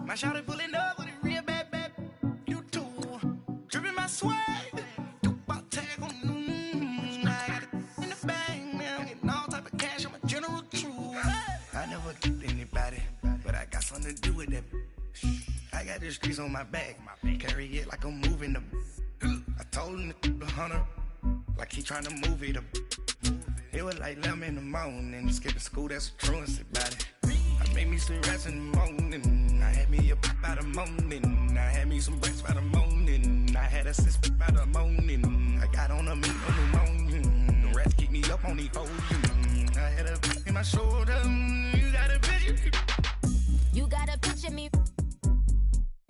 My shawty pulling up with a real bad, bad. You too. Dripping my swag. About tag on. I got it in the bag now. Getting all type of cash. I'm a general truth. I never get anybody, but I got something to do with that. I got the streets on my back. Carry it like I'm moving them. I told him to 100, like he trying to move it up. It was like 11 in the morning. Skipping school, that's a truancy about it. I made me some rest in the morning. I had me a pop by the morning. I had me some breaks by the morning. I had a sis by the morning. I got on a meat on the morning. The rats keep me up on these podiums. I had a in my shoulder. You got a picture. You got a picture me.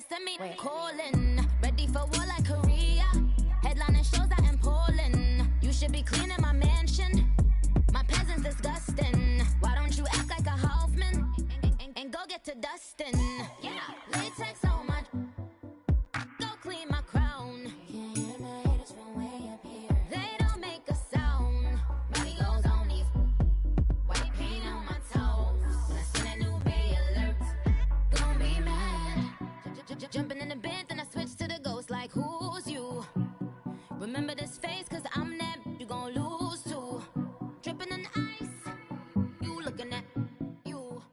Send me calling. Ready for war like Korea. Headlining shows out in Poland. You should be cleaning my mansion. My peasants disgusting. Why don't you act like a Hoffman and go get to dustin'? Yeah, latex on my. Go clean my crown. Can't hear my haters from way up here. They don't make a sound. Money goes on these. White paint on my toes. When I send a new Bay alert, gon' be mad. Jumping in the bed, then I switch to the ghost like who's you? Remember this face, cause I'm that you gon' lose too. Dripping in ice, you looking at you.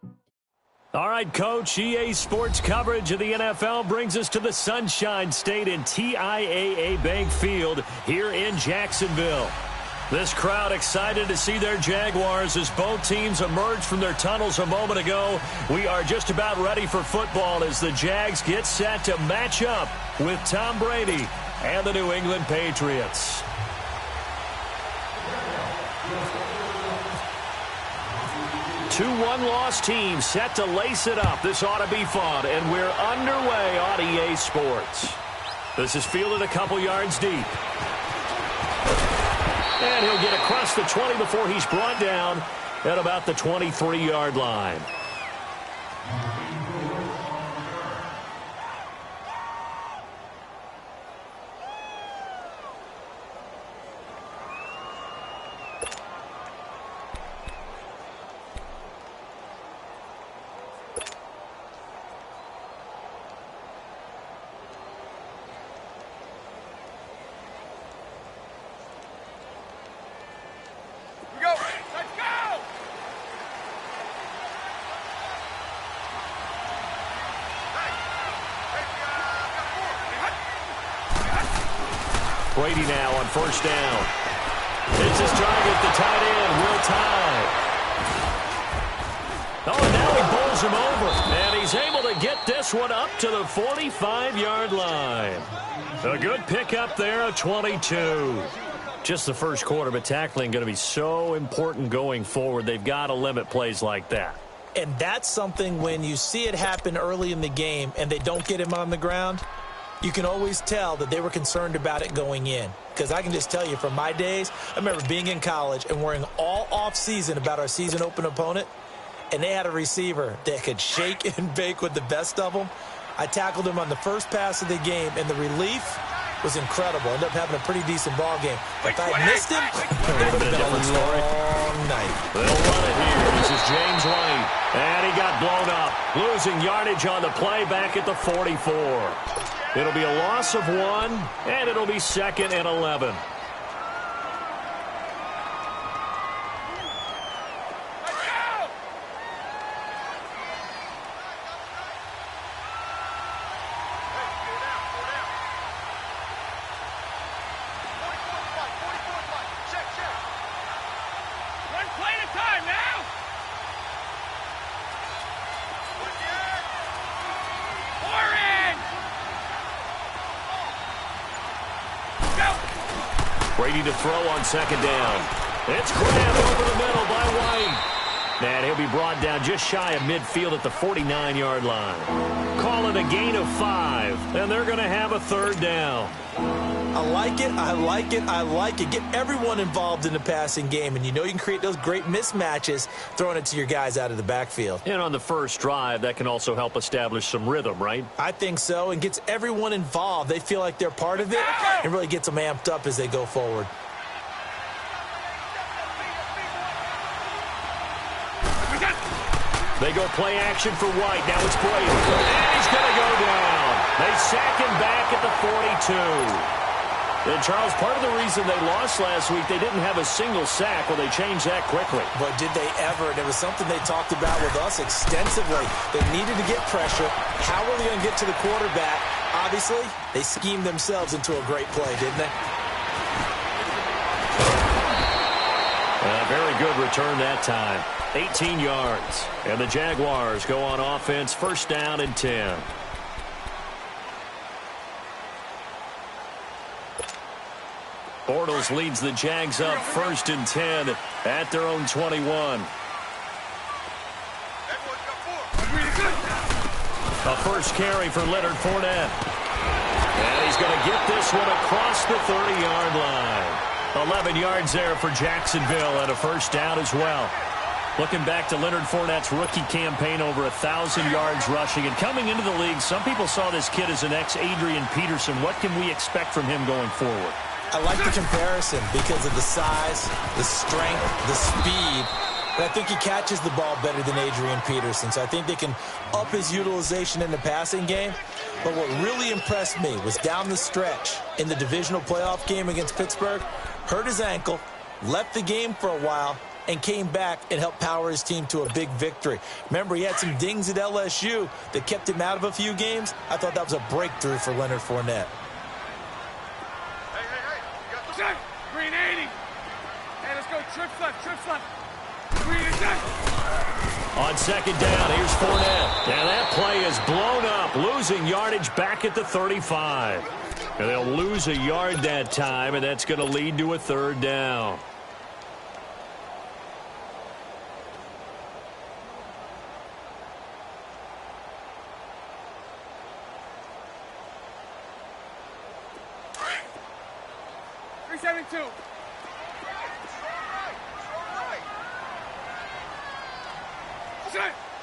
All right, Coach, EA Sports coverage of the NFL brings us to the Sunshine State in TIAA Bank Field here in Jacksonville. This crowd excited to see their Jaguars as both teams emerged from their tunnels a moment ago. We are just about ready for football as the Jags get set to match up with Tom Brady and the New England Patriots. Two one-loss teams set to lace it up. This ought to be fun, and we're underway on EA Sports. This is fielded a couple yards deep. And he'll get across the 20 before he's brought down at about the 23-yard line. Brady now on first down. It's his target, the tight end, Will Tye. Oh, and now he bowls him over. And he's able to get this one up to the 45-yard line. A good pickup there of 22. Just the first quarter, but tackling going to be so important going forward. They've got to limit plays like that. And that's something when you see it happen early in the game and they don't get him on the ground, you can always tell that they were concerned about it going in. Because I can just tell you from my days, I remember being in college and worrying all off-season about our season open opponent, and they had a receiver that could shake and bake with the best of them. I tackled him on the first pass of the game, and the relief was incredible. Ended up having a pretty decent ball game. But if I had missed him, it would have been a long night. They'll run it here. This is James White. And he got blown up. Losing yardage on the play back at the 44. It'll be a loss of 1, and it'll be 2nd and 11. Brady to throw on second down. It's grabbed over the middle by White. And he'll be brought down just shy of midfield at the 49-yard line. Call it a gain of 5, and they're going to have a third down. I like it, I like it, I like it. Get everyone involved in the passing game, and you know you can create those great mismatches throwing it to your guys out of the backfield. And on the first drive, that can also help establish some rhythm, right? I think so, and gets everyone involved. They feel like they're part of it, and really gets them amped up as they go forward. They go play action for White. Now it's Brady. And he's going They sack him back at the 42. And, Charles, part of the reason they lost last week, they didn't have a single sack. Well, they changed that quickly. But did they ever? And it was something they talked about with us extensively. They needed to get pressure. How were they going to get to the quarterback? Obviously, they schemed themselves into a great play, didn't they? Very good return that time. 18 yards. And the Jaguars go on offense, first down and 10. Bortles leads the Jags up first and 10 at their own 21. A first carry for Leonard Fournette. And he's going to get this one across the 30-yard line. 11 yards there for Jacksonville and a first down as well. Looking back to Leonard Fournette's rookie campaign, over 1,000 yards rushing. And coming into the league, some people saw this kid as an ex-Adrian Peterson. What can we expect from him going forward? I like the comparison because of the size, the strength, the speed. And I think he catches the ball better than Adrian Peterson. So I think they can up his utilization in the passing game. But what really impressed me was down the stretch in the divisional playoff game against Pittsburgh, hurt his ankle, left the game for a while, and came back and helped power his team to a big victory. Remember, he had some dings at LSU that kept him out of a few games. I thought that was a breakthrough for Leonard Fournette. Green 80. Hey, let's go. Trips left. Green is On second down, here's Fournette. And that play is blown up, losing yardage back at the 35. And they'll lose a yard that time, and that's going to lead to a third down.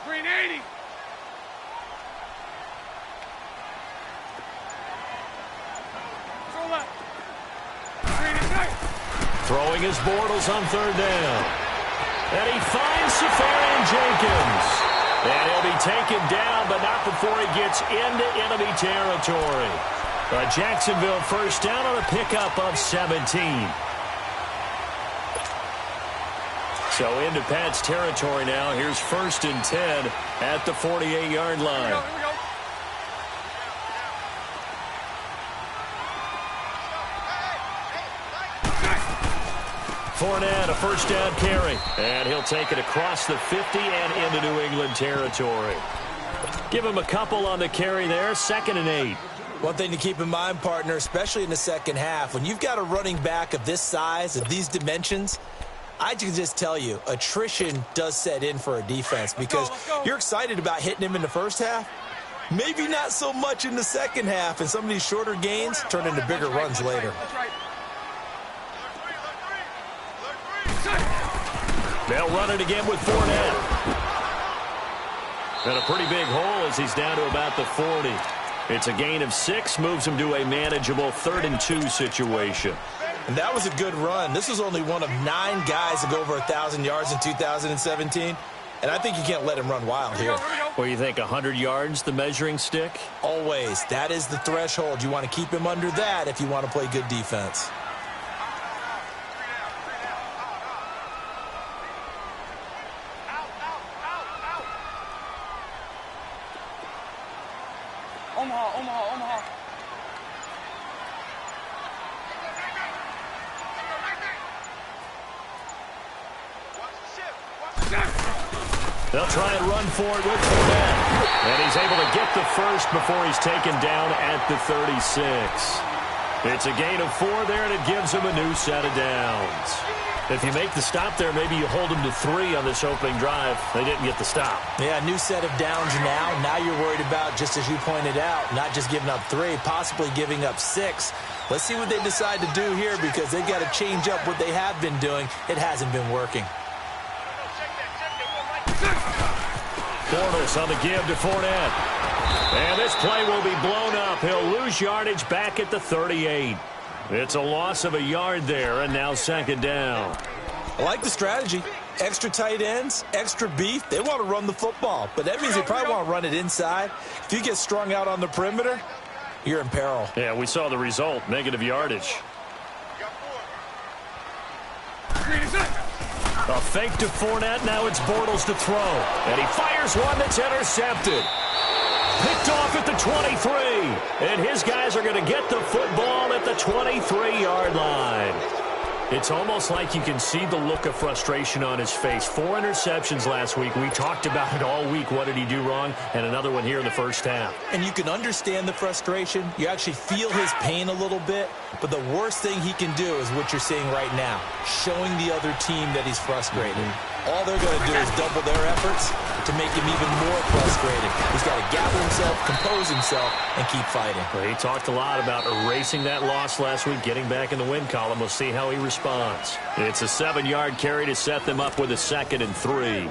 Green 80. Go left. Green is right. Throwing his Bortles on third down. And he finds Safarian Jenkins. And he'll be taken down, but not before he gets into enemy territory. A Jacksonville first down on a pickup of 17. So into Pat's territory now. Here's first and 10 at the 48-yard line. Here we go. Fournette, a first down carry. And he'll take it across the 50 and into New England territory. Give him a couple on the carry there. 2nd and 8. One thing to keep in mind, partner, especially in the second half, when you've got a running back of this size, of these dimensions, I can just tell you, attrition does set in for a defense because you're excited about hitting him in the first half. Maybe not so much in the second half, and some of these shorter gains turn into bigger runs later. They'll run it again with Fournette. And a pretty big hole as he's down to about the 40. It's a gain of 6, moves him to a manageable 3rd and 2 situation. And that was a good run. This was only one of 9 guys to go over 1,000 yards in 2017. And I think you can't let him run wild here. Well, you think 100 yards, the measuring stick? Always. That is the threshold. You want to keep him under that if you want to play good defense. Omaha. They'll try and run for it with Fournette. And he's able to get the first before he's taken down at the 36. It's a gain of 4 there, and it gives him a new set of downs. If you make the stop there, maybe you hold them to 3 on this opening drive. They didn't get the stop. Yeah, new set of downs now. Now you're worried about, just as you pointed out, not just giving up 3, possibly giving up 6. Let's see what they decide to do here because they've got to change up what they have been doing. It hasn't been working. Bortles on the give to Fournette. And this play will be blown up. He'll lose yardage back at the 38. It's a loss of a yard there, and now 2nd down. I like the strategy. Extra tight ends, extra beef. They want to run the football, but that means they probably want to run it inside. If you get strung out on the perimeter, you're in peril. Yeah, we saw the result, negative yardage. A fake to Fournette, now it's Bortles to throw. And he fires one that's intercepted. Picked off at the 23. And his guys are going to get the football at the 23-yard line. It's almost like you can see the look of frustration on his face. 4 interceptions last week. We talked about it all week. What did he do wrong? And another one here in the first half. And you can understand the frustration. You actually feel his pain a little bit. But the worst thing he can do is what you're seeing right now, showing the other team that he's frustrated. All they're going to do is double their efforts to make him even more frustrated. He's got to gather himself, compose himself, and keep fighting. Well, he talked a lot about erasing that loss last week, getting back in the win column. We'll see how he responds. It's a 7-yard carry to set them up with a 2nd and 3.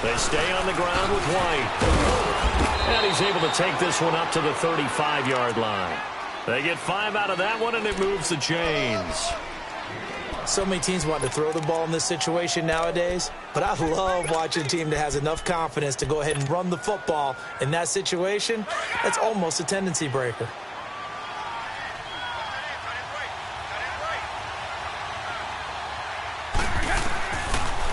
They stay on the ground with White. And he's able to take this one up to the 35-yard line. They get 5 out of that one, and it moves the chains. So many teams want to throw the ball in this situation nowadays, but I love watching a team that has enough confidence to go ahead and run the football. In that situation, that's almost a tendency breaker.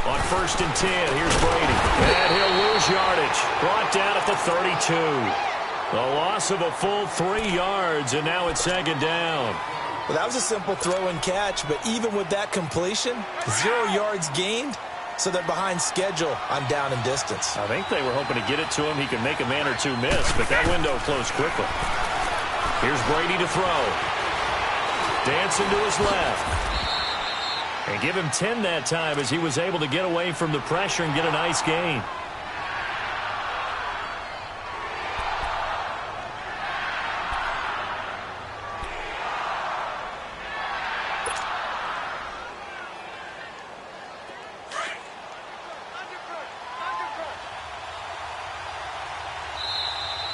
On 1st and 10, here's Brady. And he'll lose yardage. Brought down at the 32. A loss of a full 3 yards, and now it's 2nd down. Well, that was a simple throw and catch, but even with that completion, 0 yards gained, so they're behind schedule on down and distance. I think they were hoping to get it to him. He could make a man or two miss, but that window closed quickly. Here's Brady to throw. Dancing to his left. And give him 10 that time as he was able to get away from the pressure and get a nice gain.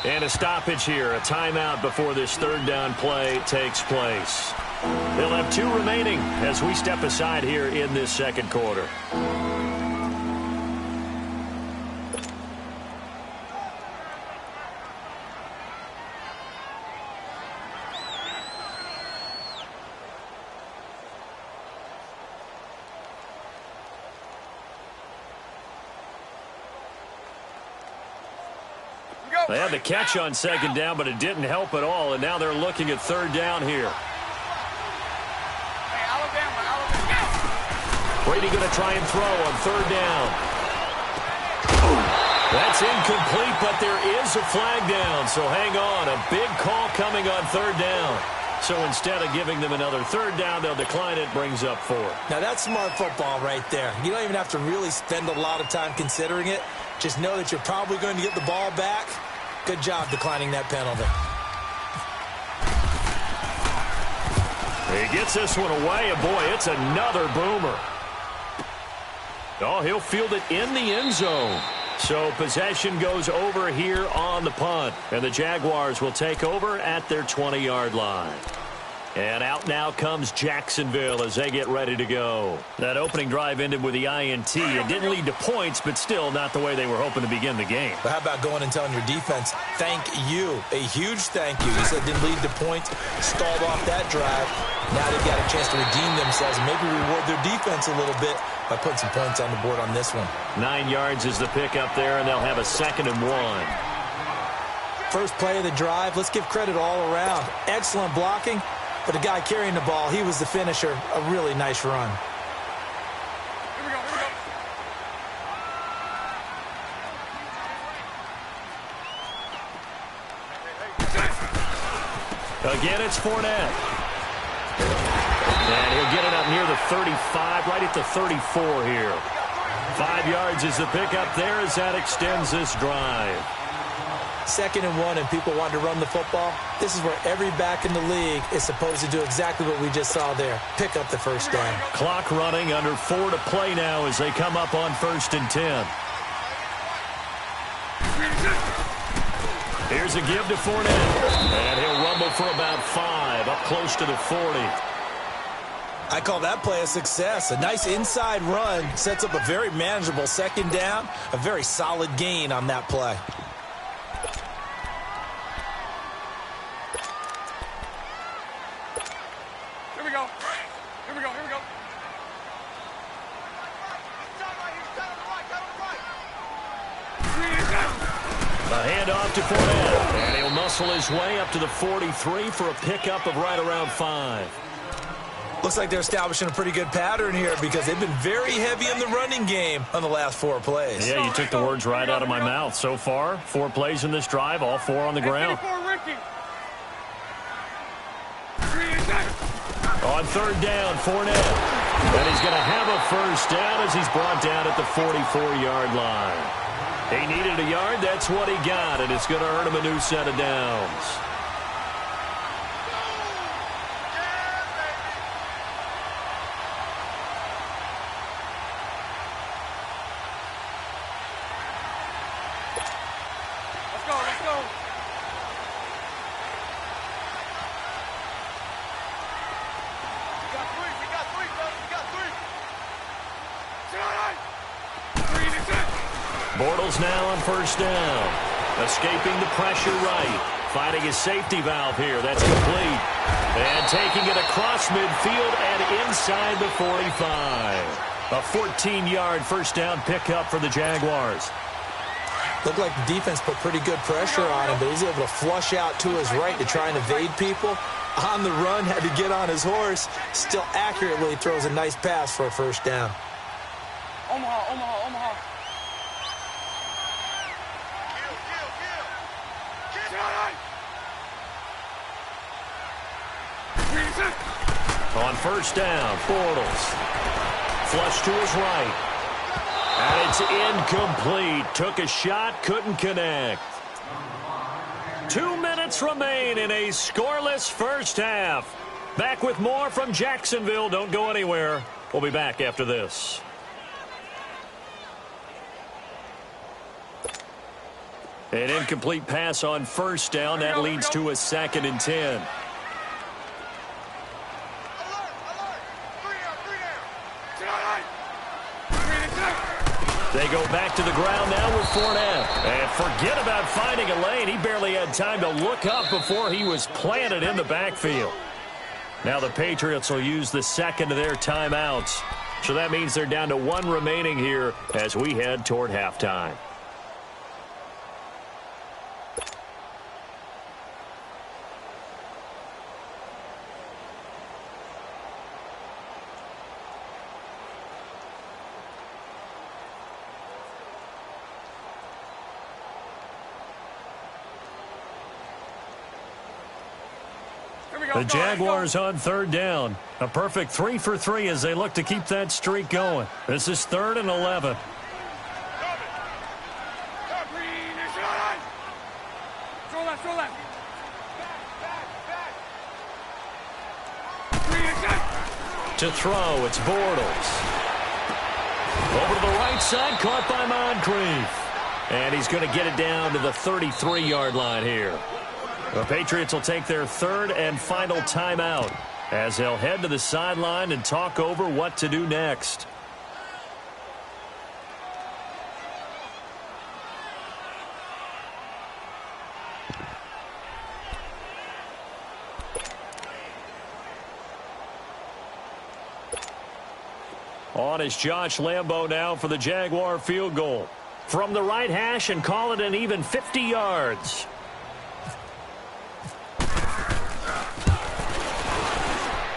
And a stoppage here, a timeout before this 3rd down play takes place. They'll have 2 remaining as we step aside here in this 2nd quarter. They had the catch on 2nd down, but it didn't help at all, and now they're looking at 3rd down here. Brady going to try and throw on 3rd down. That's incomplete, but there is a flag down, so hang on. A big call coming on 3rd down. So instead of giving them another 3rd down, they'll decline it, brings up 4. Now, that's smart football right there. You don't even have to really spend a lot of time considering it. Just know that you're probably going to get the ball back. Good job declining that penalty. He gets this one away, and boy, it's another boomer. Oh, he'll field it in the end zone. So possession goes over here on the punt, and the Jaguars will take over at their 20-yard line. And out now comes Jacksonville as they get ready to go. That opening drive ended with the INT. It didn't lead to points, but still not the way they were hoping to begin the game. But how about going and telling your defense, thank you, a huge thank you. You said it didn't lead to points, stalled off that drive. Now they've got a chance to redeem themselves and maybe reward their defense a little bit by putting some points on the board on this one. 9 yards is the pickup there, and they'll have a 2nd and 1. First play of the drive, let's give credit all around. Excellent blocking. But the guy carrying the ball, he was the finisher. A really nice run. Here we go, here we go. Again, it's Fournette. And he'll get it up near the 35, right at the 34 here. 5 yards is the pickup there as that extends this drive. 2nd and 1 and people want to run the football, this is where every back in the league is supposed to do exactly what we just saw there, pick up the first down. Clock running, under 4 to play now as they come up on 1st and 10. Here's a give to Fournette, and he'll rumble for about 5, up close to the 40. I call that play a success. A nice inside run sets up a very manageable 2nd down, a very solid gain on that play. Here we go. Here we go. Here we go. A handoff to Fournette, and he'll muscle his way up to the 43 for a pickup of right around 5. Looks like they're establishing a pretty good pattern here because they've been very heavy in the running game on the last 4 plays. Yeah, you took the words right out of my mouth. So far, 4 plays in this drive, all 4 on the ground. On 3rd down, Fournette. And he's going to have a first down as he's brought down at the 44-yard line. He needed a yard. That's what he got, and it's going to earn him a new set of downs. Bortles now on 1st down. Escaping the pressure right. Finding his safety valve here. That's complete. And taking it across midfield and inside the 45. A 14-yard first down pickup for the Jaguars. Looked like the defense put pretty good pressure on him, but he's able to flush out to his right to try and evade people. On the run, had to get on his horse. Still accurately throws a nice pass for a first down. Omaha, Omaha, Omaha. On 1st down, Bortles. Flush to his right. And it's incomplete. Took a shot, couldn't connect. 2 minutes remain in a scoreless first half. Back with more from Jacksonville. Don't go anywhere. We'll be back after this. An incomplete pass on 1st down. That leads to a 2nd and 10. They go back to the ground now with Fournette. And forget about finding a lane. He barely had time to look up before he was planted in the backfield. Now the Patriots will use the 2nd of their timeouts. So that means they're down to 1 remaining here as we head toward halftime. The Jaguars on 3rd down. A perfect 3 for 3 as they look to keep that streak going. This is 3rd and 11. To throw, it's Bortles. Over to the right side, caught by Moncrief. And he's going to get it down to the 33-yard line here. The Patriots will take their 3rd and final timeout as they'll head to the sideline and talk over what to do next. On is Josh Lambo now for the Jaguar field goal. From the right hash and call it an even 50 yards.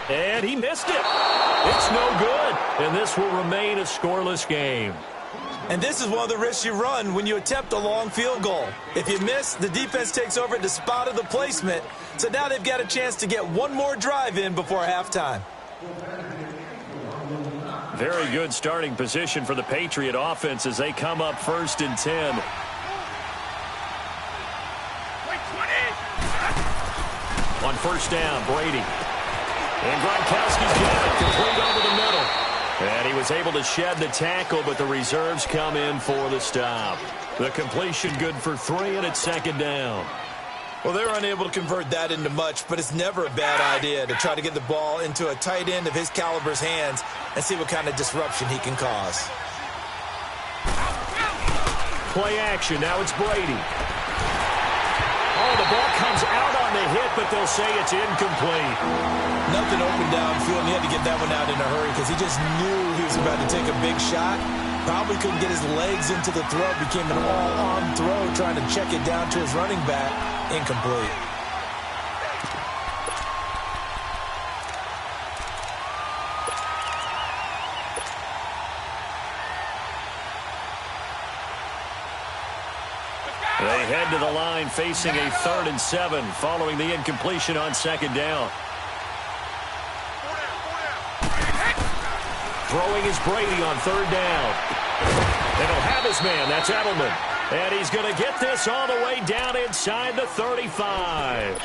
And he missed it. It's no good. And this will remain a scoreless game. And this is one of the risks you run when you attempt a long field goal. If you miss, the defense takes over at the spot of the placement. So now they've got a chance to get one more drive in before halftime. Very good starting position for the Patriot offense as they come up 1st and 10. first down. Brady. And Gronkowski's got it, complete over the middle. And he was able to shed the tackle, but the reserves come in for the stop. The completion good for 3, and it's second down. Well, they were unable to convert that into much, but it's never a bad idea to try to get the ball into a tight end of his caliber's hands and see what kind of disruption he can cause. Play action. Now it's Brady. Oh, the ball comes out on the hit, but they'll say it's incomplete. Nothing open downfield, and he had to get that one out in a hurry because he just knew he was about to take a big shot. Probably couldn't get his legs into the throw. Became an all-arm throw, trying to check it down to his running back. Incomplete. They head to the line facing a 3rd and 7 following the incompletion on second down. Throwing is Brady on 3rd down. And he'll have his man. That's Edelman. And he's going to get this all the way down inside the 35.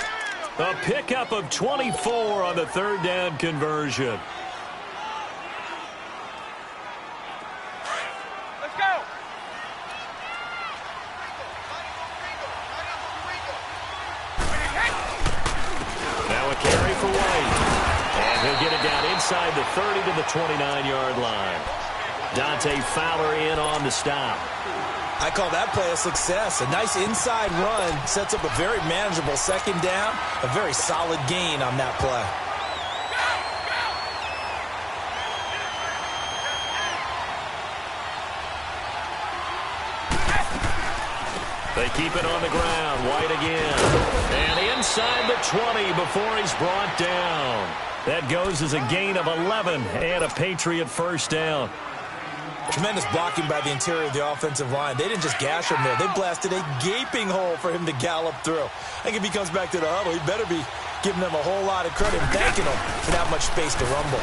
A pickup of 24 on the 3rd down conversion. Let's go. Now a carry for White. And he'll get it down inside the 30 to the 29-yard line. Dante Fowler in on the stop. I call that play a success. A nice inside run sets up a very manageable second down. A very solid gain on that play. They keep it on the ground. White again. And inside the 20 before he's brought down. That goes as a gain of 11 and a Patriot first down. Tremendous blocking by the interior of the offensive line. They didn't just gash him there. They blasted a gaping hole for him to gallop through. I think if he comes back to the huddle, he better be giving them a whole lot of credit and thanking them for that much space to rumble.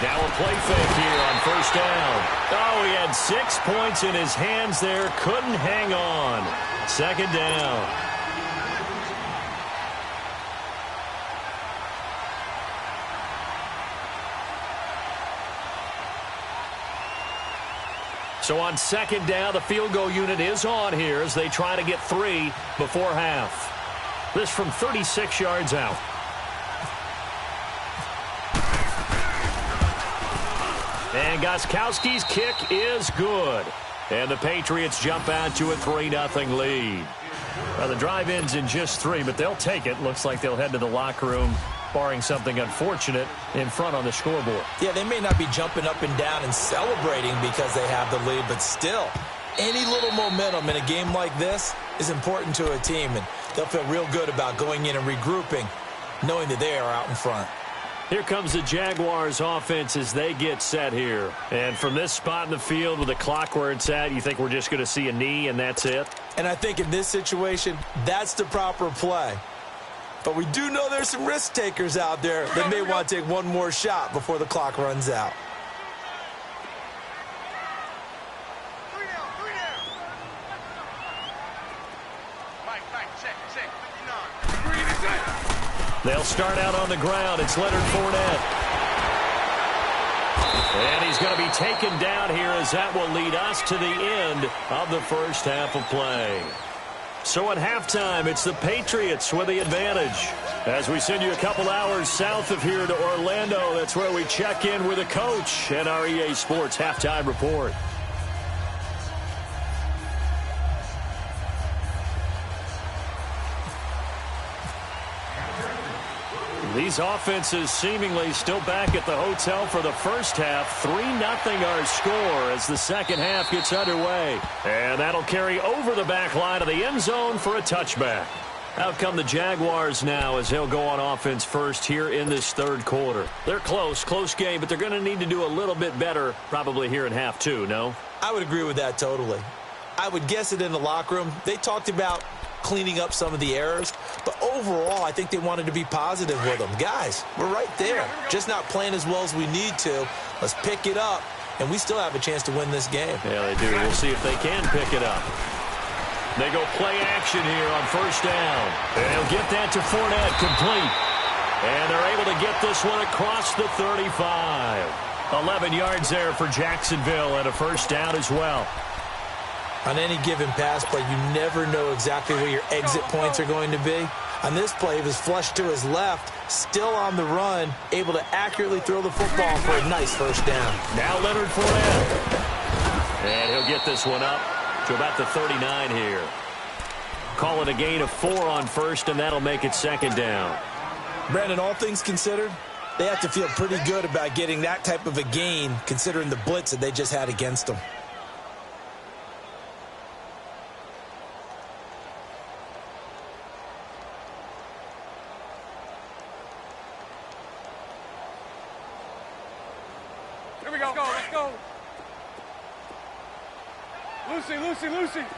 Now a play fake here on first down. Oh, he had 6 points in his hands there. Couldn't hang on. Second down. So on second down, the field goal unit is on here as they try to get 3 before half. This from 36 yards out. And Gostkowski's kick is good. And the Patriots jump out to a 3-0 lead. Well, the drive ends in just 3, but they'll take it. Looks like they'll head to the locker room, barring something unfortunate, in front on the scoreboard. Yeah, they may not be jumping up and down and celebrating because they have the lead, but still, any little momentum in a game like this is important to a team, and they'll feel real good about going in and regrouping, knowing that they are out in front. Here comes the Jaguars offense as they get set here. And from this spot in the field with the clock where it's at, you think we're just going to see a knee and that's it? And I think in this situation, that's the proper play. But we do know there's some risk takers out there that may want to take one more shot before the clock runs out. They'll start out on the ground. It's Leonard Fournette. And he's going to be taken down here as that will lead us to the end of the first half of play. So at halftime, it's the Patriots with the advantage. As we send you a couple hours south of here to Orlando, that's where we check in with the coach and our EA Sports halftime report. These offenses seemingly still back at the hotel for the first half. 3-0 our score as the second half gets underway. And that'll carry over the back line of the end zone for a touchback. Out come the Jaguars now as they'll go on offense first here in this third quarter. They're close game, but they're going to need to do a little bit better probably here in half two, no? I would agree with that totally. I would guess it in the locker room. They talked about cleaning up some of the errors, but overall I think they wanted to be positive with them. Guys, we're right there, just not playing as well as we need to. Let's pick it up, and we still have a chance to win this game. Yeah, they do. We'll see if they can pick it up. They go play action here on first down. And he'll get that to Fournette, complete. And they're able to get this one across the 35. 11 yards there for Jacksonville and a first down as well. On any given pass play, you never know exactly where your exit points are going to be. On this play, he was flushed to his left, still on the run, able to accurately throw the football for a nice first down. Now Leonard Fournette. And he'll get this one up to about the 39 here. Call it a gain of 4 on first, and that'll make it second down. Brandon, all things considered, they have to feel pretty good about getting that type of a gain, considering the blitz that they just had against them. Here we go. Let's go. Lucy. 3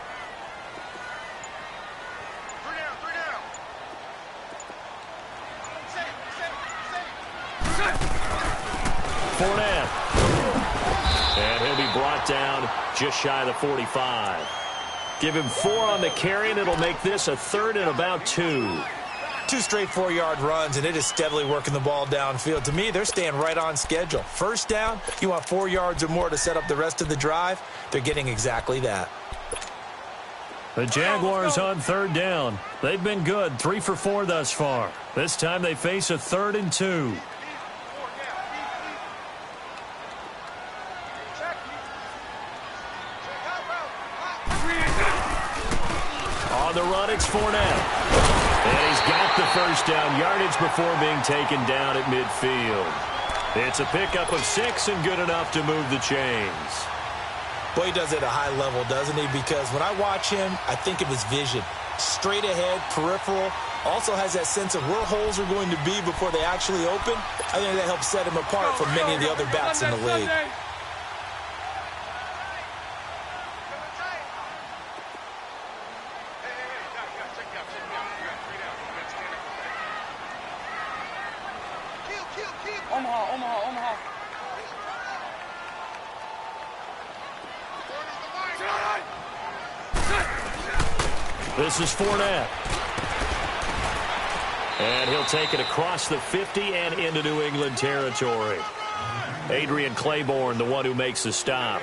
down. Fournette. And he'll be brought down just shy of the 45. Give him 4 on the carry, and it'll make this a third and about 2. 2 straight 4-yard runs, and it is steadily working the ball downfield. To me, they're staying right on schedule. First down, you want 4 yards or more to set up the rest of the drive. They're getting exactly that. The Jaguars on third down. They've been good, 3 for 4 thus far. This time they face a 3rd and 2. On the run, it's Fournette. And he's got the first down yardage before being taken down at midfield. It's a pickup of 6 and good enough to move the chains. Boy, he does it at a high level, doesn't he? Because when I watch him, I think of his vision. Straight ahead, peripheral. Also has that sense of where holes are going to be before they actually open. I think that helps set him apart from many of the other bats in the league. Omaha. This is Fournette. And he'll take it across the 50 and into New England territory. Adrian Claiborne, the one who makes the stop.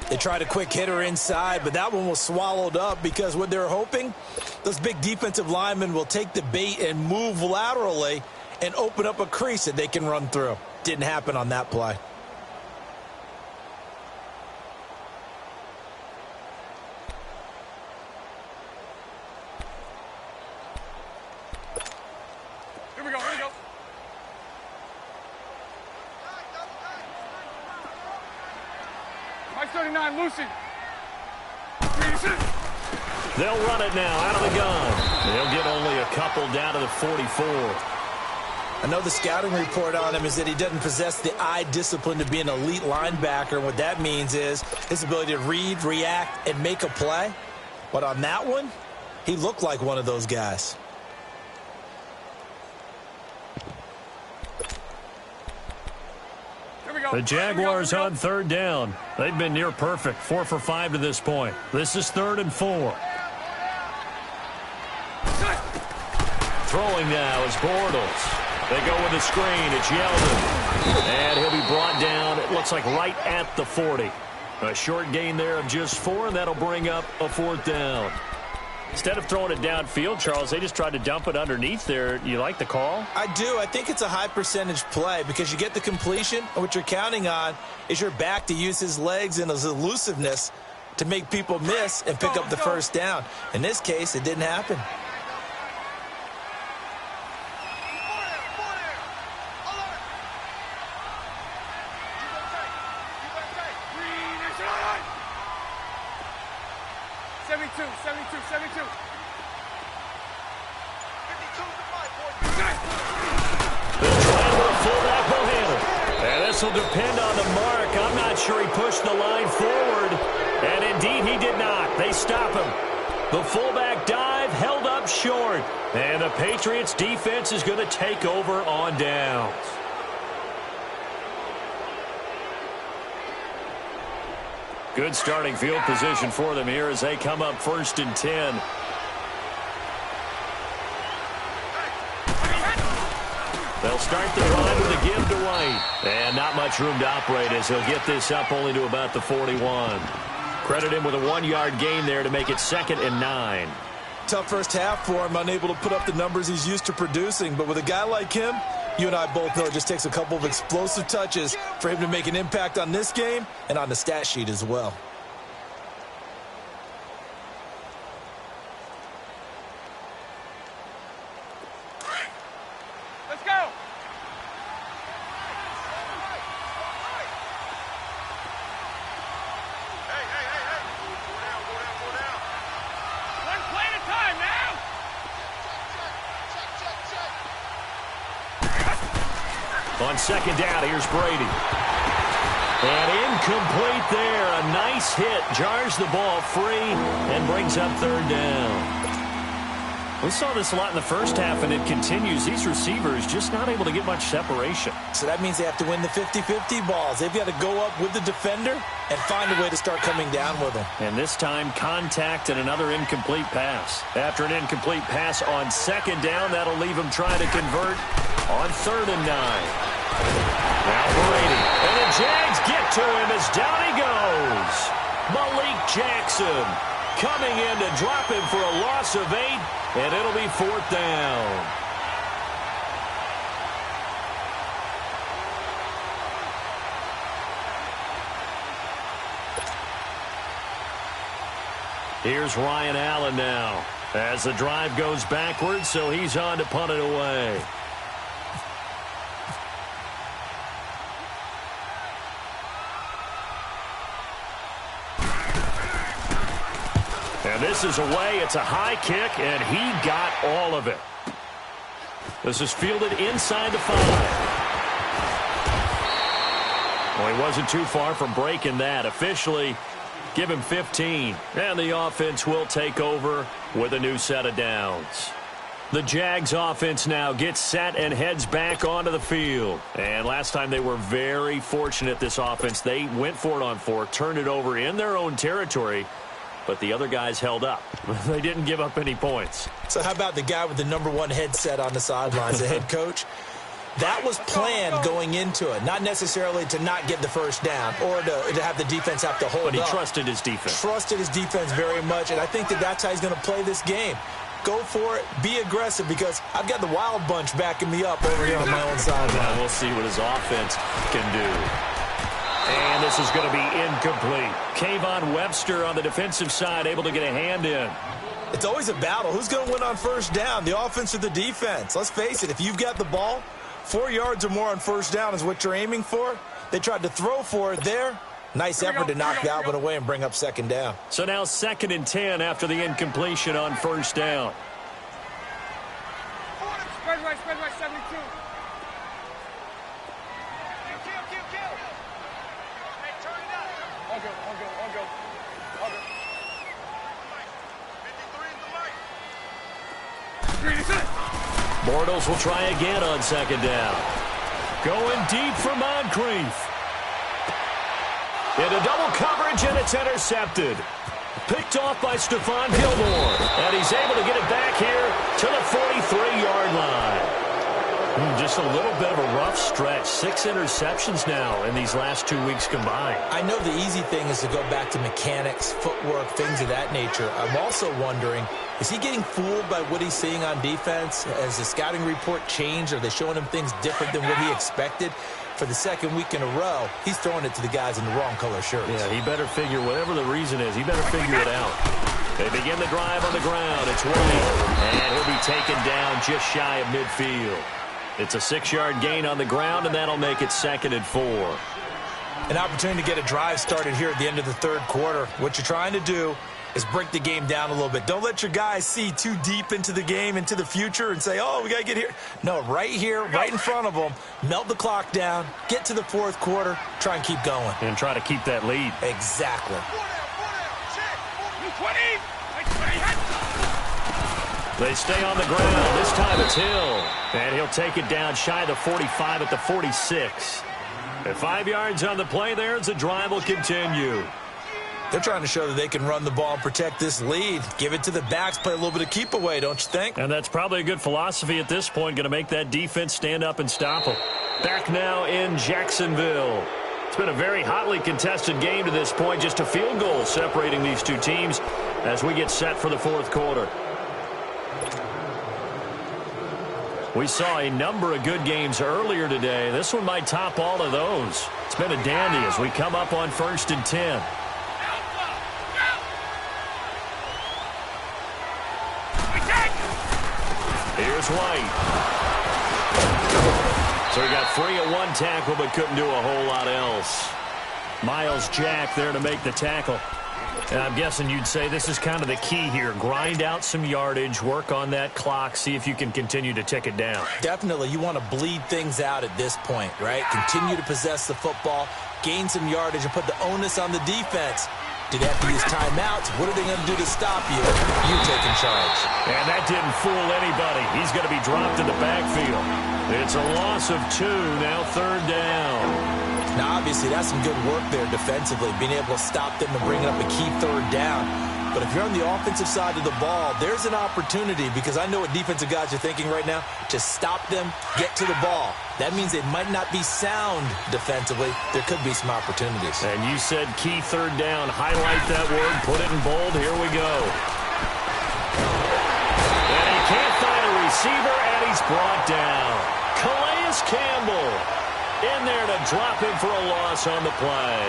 They tried a quick hitter inside, but that one was swallowed up because what they're hoping, those big defensive linemen will take the bait and move laterally and open up a crease that they can run through. Didn't happen on that play. Here we go. Mike 39, Lucy. They'll run it now out of the gun. They'll get only a couple down to the 44. I know the scouting report on him is that he doesn't possess the eye discipline to be an elite linebacker. What that means is his ability to read, react, and make a play. But on that one, he looked like one of those guys. The Jaguars on third down. They've been near perfect, 4 for 5 to this point. This is 3rd and 4. Throwing now is Bortles. They go with the screen. It's Yeldon. And he'll be brought down, it looks like right at the 40. A short gain there of just 4, and that'll bring up a 4th down. Instead of throwing it downfield, Charles, they just tried to dump it underneath there. You like the call? I do. I think it's a high percentage play because you get the completion, and what you're counting on is your back to use his legs and his elusiveness to make people miss and pick up the first down. In this case, it didn't happen. This will depend on the mark. I'm not sure he pushed the line forward. And indeed, he did not. They stop him. The fullback dive held up short. And the Patriots defense is going to take over on downs. Good starting field position for them here as they come up 1st and 10. They'll start the drive with a give to White. And not much room to operate as he'll get this up only to about the 41. Credit him with a 1-yard gain there to make it 2nd and 9. Tough first half for him, unable to put up the numbers he's used to producing. But with a guy like him, you and I both know it just takes a couple of explosive touches for him to make an impact on this game and on the stat sheet as well. Let's go. One play at a time now. On 2nd down, here's Brady. And incomplete there. A nice hit. Jars the ball free and brings up 3rd down. We saw this a lot in the first half, and it continues. These receivers just not able to get much separation. So that means they have to win the 50-50 balls. They've got to go up with the defender and find a way to start coming down with them. And this time, contact and another incomplete pass. After an incomplete pass on 2nd down, that'll leave him trying to convert on 3rd and 9. Now Brady. And the Jags get to him as down he goes. Malik Jackson coming in to drop him for a loss of 8, and it'll be 4th down. Here's Ryan Allen now as the drive goes backwards, so he's on to punt it away. And this is away. It's a high kick, and he got all of it. This is fielded inside the 5. Well, he wasn't too far from breaking that. Officially, give him 15. And the offense will take over with a new set of downs. The Jags offense now gets set and heads back onto the field. And last time they were very fortunate, this offense. They went for it on 4, turned it over in their own territory, but the other guys held up. They didn't give up any points. So how about the guy with the #1 headset on the sidelines, the head coach? That was planned going into it, not necessarily to not get the first down or to have the defense have to hold up. But he trusted his defense. Trusted his defense very much, and I think that's how he's going to play this game. Go for it. Be aggressive, because I've got the wild bunch backing me up over here on my own sideline. Now we'll see what his offense can do. And this is going to be incomplete. Kayvon Webster on the defensive side able to get a hand in. It's always a battle. Who's going to win on first down, the offense or the defense? Let's face it, if you've got the ball, 4 yards or more on first down is what you're aiming for. They tried to throw for it there. Nice effort to knock that one away and bring up 2nd down. So now 2nd and 10 after the incompletion on first down. Spread right, 72. Bortles will try again on 2nd down. Going deep for Moncrief. Into double coverage, and it's intercepted. Picked off by Stephon Gilmore. And he's able to get it back here to the 43-yard line. Just a little bit of a rough stretch. 6 interceptions now in these last 2 weeks combined. I know the easy thing is to go back to mechanics, footwork, things of that nature. I'm also wondering, is he getting fooled by what he's seeing on defense? Has the scouting report changed? Are they showing him things different than what he expected? For the 2nd week in a row, he's throwing it to the guys in the wrong color shirts. Yeah, he better figure, whatever the reason is, he better figure it out. They begin the drive on the ground. It's White, and he'll be taken down just shy of midfield. It's a 6-yard gain on the ground, and that'll make it 2nd and 4. An opportunity to get a drive started here at the end of the 3rd quarter. What you're trying to do is break the game down a little bit. Don't let your guys see too deep into the game, into the future, and say, oh, we got to get here. No, right here, right in front of them, melt the clock down, get to the 4th quarter, try and keep going. And try to keep that lead. Exactly. 20. They stay on the ground. This time it's Hill. And he'll take it down shy of the 45 at the 46. At 5 yards on the play there as the drive will continue. They're trying to show that they can run the ball and protect this lead. Give it to the backs, play a little bit of keep away, don't you think? And that's probably a good philosophy at this point, going to make that defense stand up and stop them. Back now in Jacksonville. It's been a very hotly contested game to this point, just a field goal separating these two teams as we get set for the fourth quarter. We saw a number of good games earlier today. This one might top all of those. It's been a dandy as we come up on 1st and 10. Here's White. So he got free of one tackle but couldn't do a whole lot else. Miles Jack there to make the tackle. And I'm guessing you'd say this is kind of the key here. Grind out some yardage, work on that clock, see if you can continue to tick it down. Definitely. You want to bleed things out at this point, right? Continue to possess the football, gain some yardage, and put the onus on the defense. Do they have to use timeouts? What are they going to do to stop you? You taking charge. And that didn't fool anybody. He's going to be dropped in the backfield. It's a loss of 2, now 3rd down. Now, obviously, that's some good work there defensively, being able to stop them and bring up a key 3rd down. But if you're on the offensive side of the ball, there's an opportunity, because I know what defensive guys are thinking right now. Just stop them, get to the ball. That means they might not be sound defensively. There could be some opportunities. And you said key 3rd down. Highlight that word, put it in bold. Here we go. And he can't find a receiver, and he's brought down. Calais Campbell in there to drop him for a loss on the play.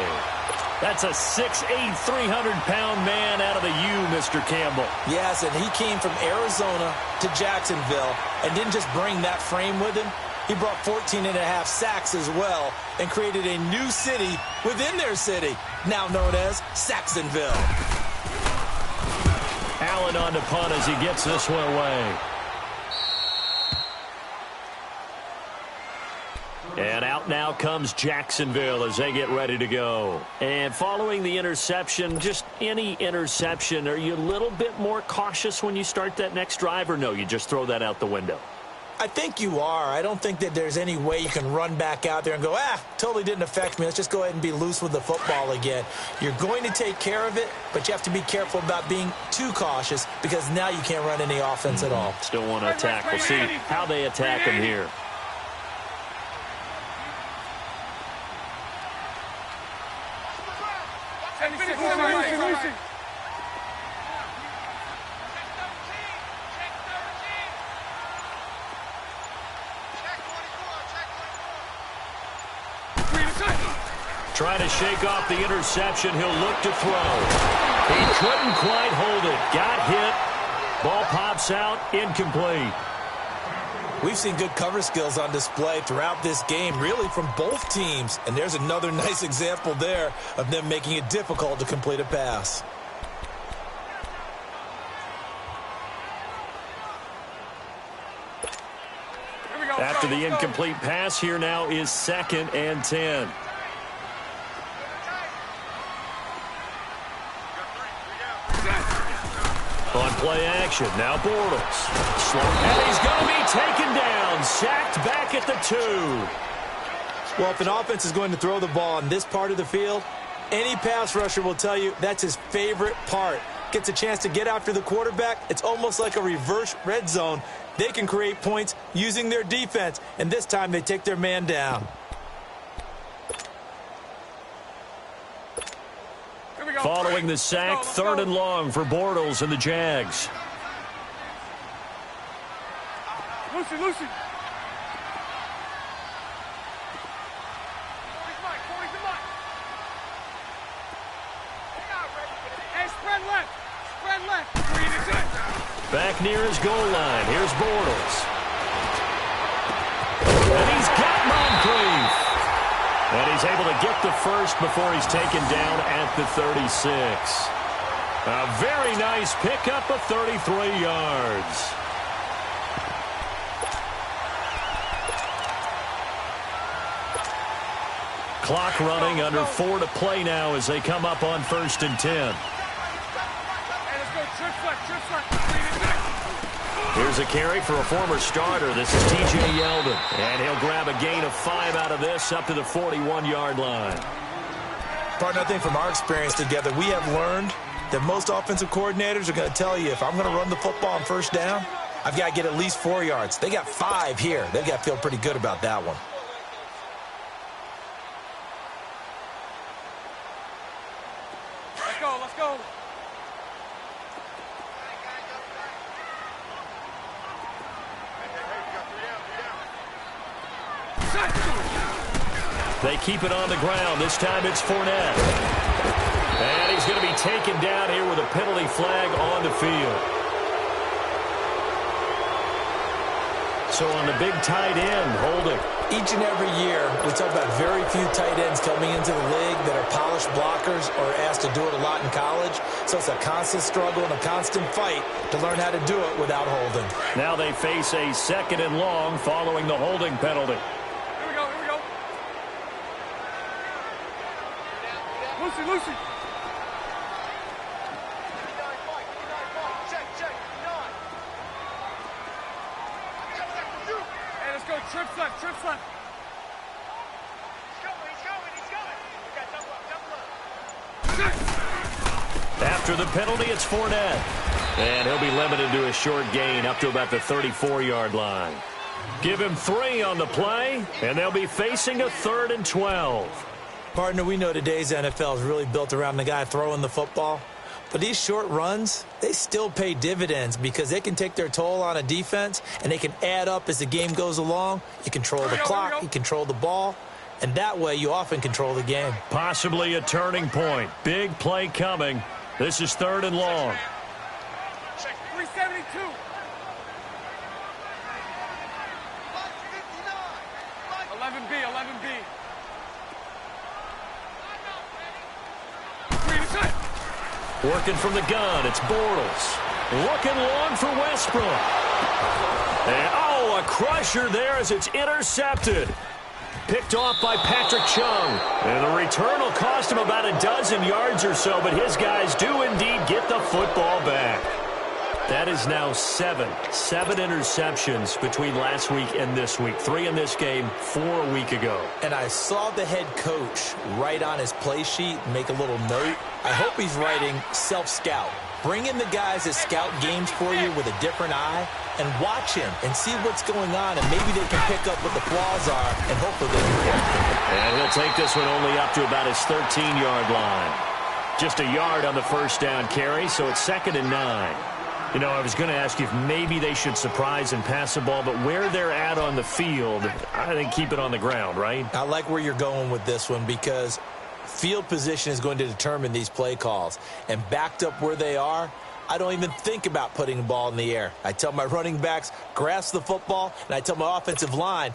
That's a 6'8", 300-pound man out of the U, Mr. Campbell. Yes, and he came from Arizona to Jacksonville and didn't just bring that frame with him. He brought 14.5 sacks as well and created a new city within their city, now known as Saxonville. Allen on the punt as he gets this one away. And out now comes Jacksonville as they get ready to go. And following the interception, just any interception, are you a little bit more cautious when you start that next drive, or no, you just throw that out the window? I think you are. I don't think that there's any way you can run back out there and go, totally didn't affect me. Let's just go ahead and be loose with the football again. You're going to take care of it, but you have to be careful about being too cautious, because now you can't run any offense at all. Still want to attack. We'll see how they attack him here. Trying to shake off the interception. He'll look to throw. He couldn't quite hold it. Got hit. Ball pops out. Incomplete. We've seen good cover skills on display throughout this game, really from both teams. And there's another nice example there of them making it difficult to complete a pass. After the incomplete pass, here now is 2nd and 10. On play action, now Bortles. And he's going to be taken down, sacked back at the 2. Well, if an offense is going to throw the ball in this part of the field, any pass rusher will tell you that's his favorite part. Gets a chance to get after the quarterback. It's almost like a reverse red zone. They can create points using their defense, and this time they take their man down. Following the sack, 3rd and long for Bortles and the Jags. Lucy. Hey, spread left. Back near his goal line. Here's Bortles. And he's got Moncrief. And he's able to get the first before he's taken down at the 36. A very nice pickup of 33 yards. Clock running, under 4 to play now as they come up on 1st and 10. Here's a carry for a former starter. This is T.J. Yeldon. And he'll grab a gain of 5 out of this up to the 41-yard line. Partner, I think from our experience together, we have learned that most offensive coordinators are going to tell you, if I'm going to run the football on first down, I've got to get at least 4 yards. They got 5 here. They've got to feel pretty good about that one. Let's go, let's go. They keep it on the ground. This time it's Fournette. And he's going to be taken down here with a penalty flag on the field. So on the big tight end, holding. Each and every year, we talk about very few tight ends coming into the league that are polished blockers or asked to do it a lot in college. So it's a constant struggle and a constant fight to learn how to do it without holding. Now they face a 2nd and long following the holding penalty. Here we go, here we go. Lucy, Lucy. Hey, let's go. Trips left, trips left. After the penalty, it's Fournette. And he'll be limited to a short gain up to about the 34-yard line. Give him 3 on the play, and they'll be facing a 3rd and 12. Partner, we know today's NFL is really built around the guy throwing the football. But these short runs, they still pay dividends because they can take their toll on a defense, and they can add up as the game goes along. You control the clock, you control the ball, and that way you often control the game. Possibly a turning point. Big play coming. This is 3rd and long. 372. Working from the gun, it's Bortles. Looking long for Westbrook. And, oh, a crusher there as it's intercepted. Picked off by Patrick Chung. And the return will cost him about a dozen yards or so, but his guys do indeed get the football back. That is now 7 interceptions between last week and this week. 3 in this game, 4 a week ago. And I saw the head coach write on his play sheet, make a little note. I hope he's writing self-scout. Bring in the guys that scout games for you with a different eye and watch him and see what's going on, and maybe they can pick up what the flaws are, and hopefully they can correct them. And he'll take this one only up to about his 13-yard line. Just a yard on the first down carry, so it's 2nd and 9. You know, I was going to ask you if maybe they should surprise and pass the ball, but where they're at on the field, I think keep it on the ground, right? I like where you're going with this one because field position is going to determine these play calls. And backed up where they are, I don't even think about putting the ball in the air. I tell my running backs, grasp the football, and I tell my offensive line,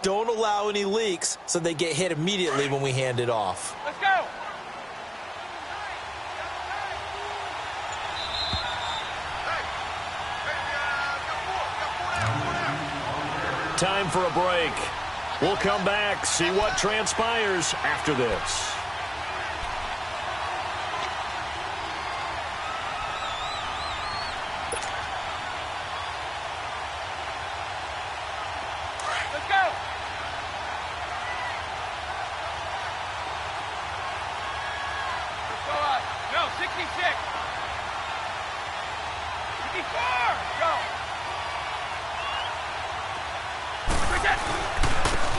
don't allow any leaks so they get hit immediately when we hand it off. Let's go. Time for a break. We'll come back, see what transpires after this. Let's go. Let's go up. No, 66. 54. Go.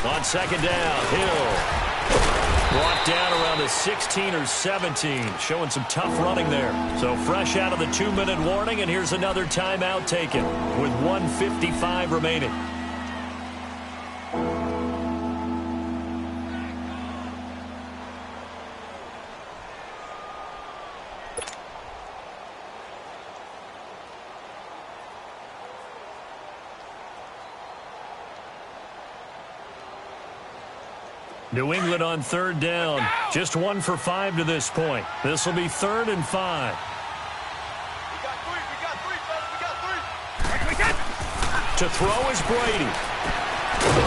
On 2nd down, Hill brought down around the 16 or 17, showing some tough running there. So fresh out of the 2-minute warning, and here's another timeout taken with 1:55 remaining. New England on 3rd down. Just 1 for 5 to this point. This will be 3rd and 5. We got three. To throw is Brady.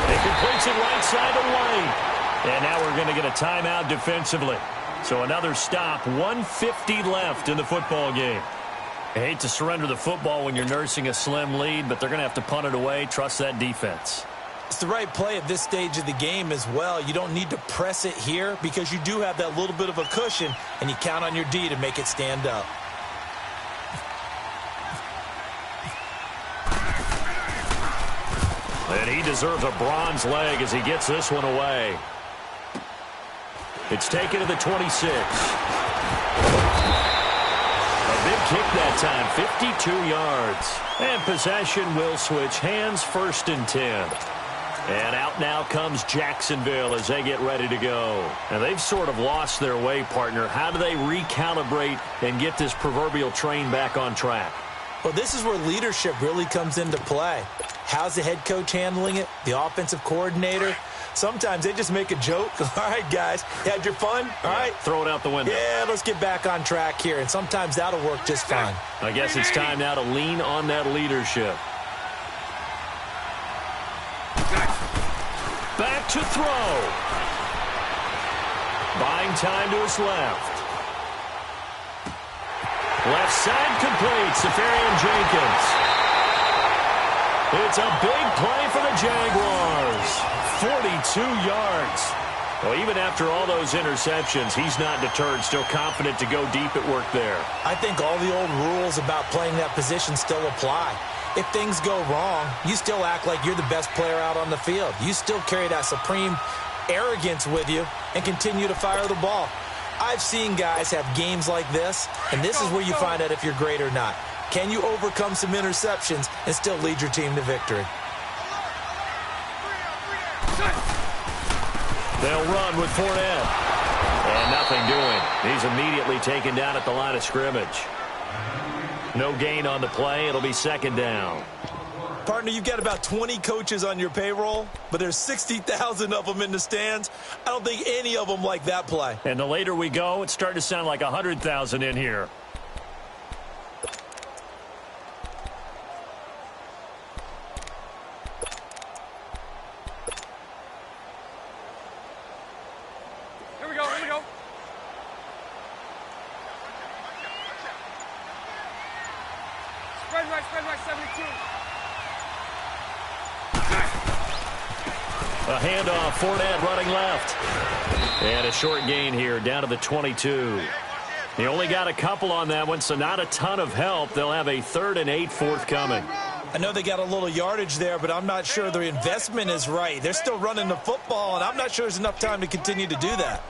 He completes it right side to White. And now we're going to get a timeout defensively. So another stop. 1:50 left in the football game. I hate to surrender the football when you're nursing a slim lead, but they're going to have to punt it away. Trust that defense. It's the right play at this stage of the game as well. You don't need to press it here because you do have that little bit of a cushion, and you count on your D to make it stand up. And he deserves a bronze leg as he gets this one away. It's taken to the 26. A big kick that time, 52 yards. And possession will switch hands, 1st and 10. And out now comes Jacksonville as they get ready to go. And they've sort of lost their way, partner. How do they recalibrate and get this proverbial train back on track? Well, this is where leadership really comes into play. How's the head coach handling it? The offensive coordinator? Sometimes they just make a joke. All right, guys, you had your fun? All right. Throw it out the window. Yeah, let's get back on track here. And sometimes that'll work just fine. I guess it's time now to lean on that leadership. Back to throw. Buying time to his left. Left side complete. Safarian Jenkins. It's a big play for the Jaguars. 42 yards. Well, even after all those interceptions, he's not deterred, still confident to go deep at work there. I think all the old rules about playing that position still apply. If things go wrong, you still act like you're the best player out on the field. You still carry that supreme arrogance with you and continue to fire the ball. I've seen guys have games like this, and this is where you find out if you're great or not. Can you overcome some interceptions and still lead your team to victory? They'll run with Fournette. And nothing doing. He's immediately taken down at the line of scrimmage. No gain on the play. It'll be 2nd down. Partner, you've got about 20 coaches on your payroll, but there's 60,000 of them in the stands. I don't think any of them like that play. And the later we go, it's starting to sound like 100,000 in here. Here we go, here we go. Spread right, 72. A handoff, Fournette running left. And a short gain here, down to the 22. He only got a couple on that one, so not a ton of help. They'll have a 3rd and 8 forthcoming. I know they got a little yardage there, but I'm not sure their investment is right. They're still running the football, and I'm not sure there's enough time to continue to do that.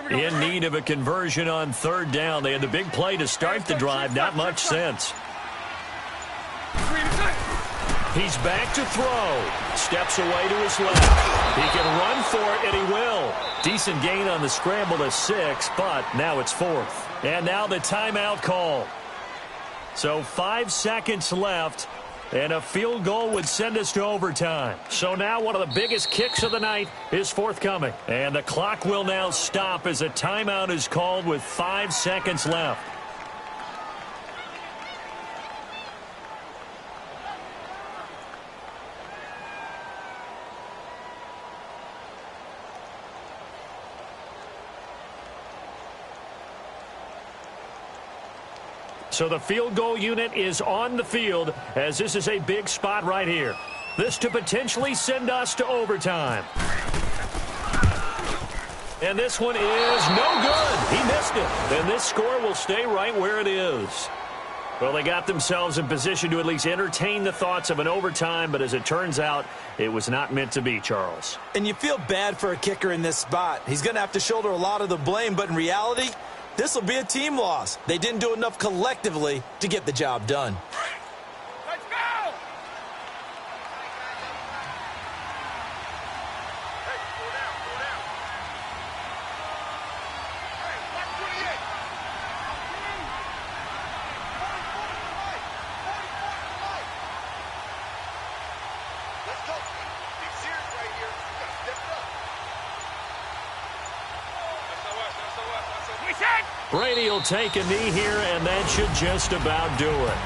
In need of a conversion on 3rd down. They had the big play to start the drive. Not much sense. He's back to throw. Steps away to his left. He can run for it, and he will. Decent gain on the scramble to 6, but now it's 4th. And now the timeout call. So 5 seconds left, and a field goal would send us to overtime. So now one of the biggest kicks of the night is forthcoming. And the clock will now stop as a timeout is called with 5 seconds left. So the field goal unit is on the field as this is a big spot right here. This to potentially send us to overtime. And this one is no good. He missed it. And this score will stay right where it is. Well, they got themselves in position to at least entertain the thoughts of an overtime, but as it turns out, it was not meant to be, Charles. And you feel bad for a kicker in this spot. He's going to have to shoulder a lot of the blame, but in reality, this will be a team loss. They didn't do enough collectively to get the job done. Let's go! Hey, slow down, slow down. Hey, 128. Let's go. Be serious right here. You got to step it up. Brady will take a knee here, and that should just about do it.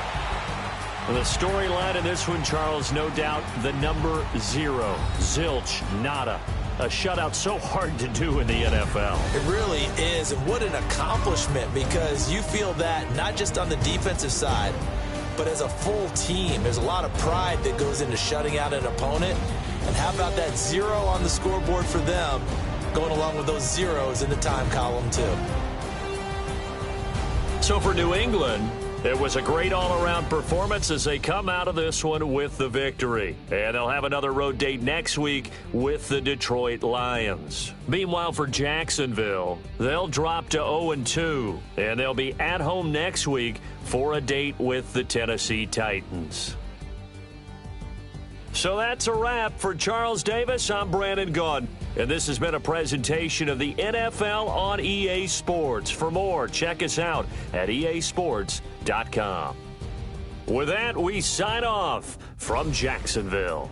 The storyline in this one, Charles, no doubt the number 0. Zilch, nada. A shutout so hard to do in the NFL. It really is, and what an accomplishment, because you feel that not just on the defensive side, but as a full team. There's a lot of pride that goes into shutting out an opponent. And how about that 0 on the scoreboard for them, going along with those zeros in the time column, too. So for New England, it was a great all-around performance as they come out of this one with the victory. And they'll have another road date next week with the Detroit Lions. Meanwhile, for Jacksonville, they'll drop to 0-2, and they'll be at home next week for a date with the Tennessee Titans. So that's a wrap. For Charles Davis, I'm Brandon Gaudin, and this has been a presentation of the NFL on EA Sports. For more, check us out at easports.com. With that, we sign off from Jacksonville.